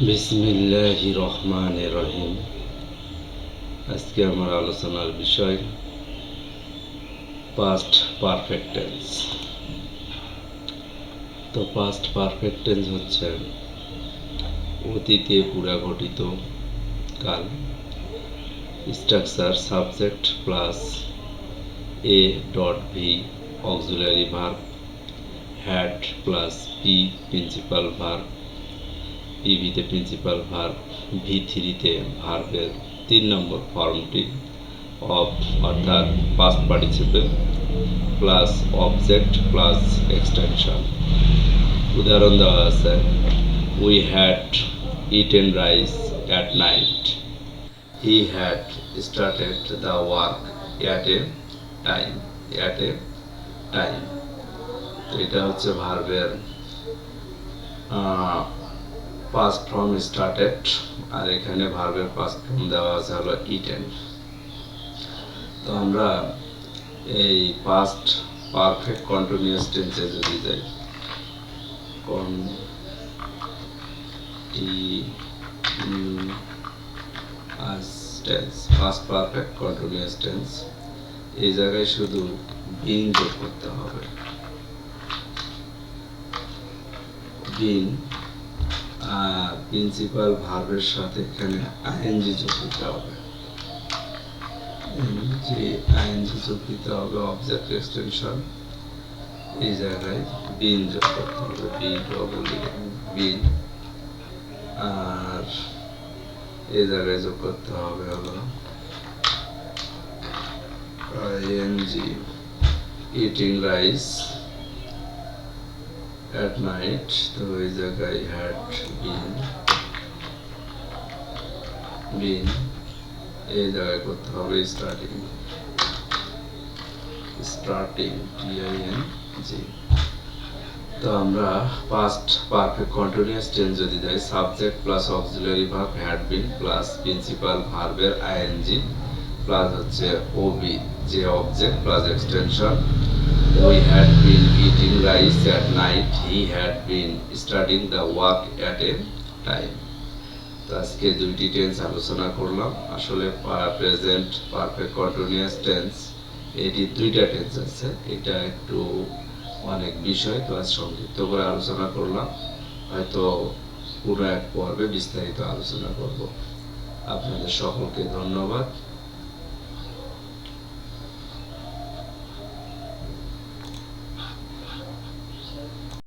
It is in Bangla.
বিসমিল্লাহির রহমানির রহিম। আজকে আমার আলোচনার বিষয় পাস্ট পারফেক্ট টেন্স। তো পাস্ট পারফেক্ট টেন্স হচ্ছে অতীতে পুরাঘটিত কাল। Structure subject plus A dot V auxiliary verb, had plus P principal verb, পিভিতে প্রিন্সিপাল ভার্ব, ভি থ্রিতে ভার্বের 3 নম্বর ফর্মটি অফ অর্থাৎ past participle plus object plus extension. উদাহরণ দেওয়া আছে, we had eaten rice at night, he had started the work at a time. তো এটা হচ্ছে ভার্বের পাস্ট ফর্ম স্টার্টেড, আর এখানে ভার্বের পাস্ট ফর্ম দেওয়া আছে হলো ইটেন। তো আমরা এই পাস্ট পারফেক্ট কন্টিনিউয়াস টেন্সে যদি যাই, পাস্ট পারফেক্ট কন্টিনিউয়াস টেন্স, এই জায়গায় শুধু বিন যোগ করতে হবে। বিন প্রিন্সিপাল ভার্বের সাথে এখানে আইএনজি যোগ দিতে হবে। আইএনজি যোগ দিতে হবে, অবজেক্ট এক্সটেনশন, এই জায়গায় বিন যোগ করতে হবে, বিন। আর এই জায়গায় যোগ করতে হবে হলো ING eating rice at night, তো এই জায়গায় had been এই জায়গায় করতে হবে স্টার্টিং TING। তো আমরা পাস্ট পারফেক্ট কন্টিনিউয়াস টেন্স যদি দেয়, subject plus auxiliary verb had been plus principal ভার্বের আইএনজি প্লাস হচ্ছে ওবি যে object plus extension. We had been eating rice at night, he had been starting the work at a time। তো আজকে দুইটি টেন্স আলোচনা করলাম। আসলে প্রেজেন্ট পারফেক্ট কন্টিনিউয়াস টেন্স, এটি দুইটা টেন্স আছে, এটা একটু অনেক বিষয়, তো আজ সংক্ষিপ্ত করে আলোচনা করলাম, হয়তো পুরো এক পর্বে বিস্তারিত আলোচনা করব। আপনাদের সকলকে ধন্যবাদ।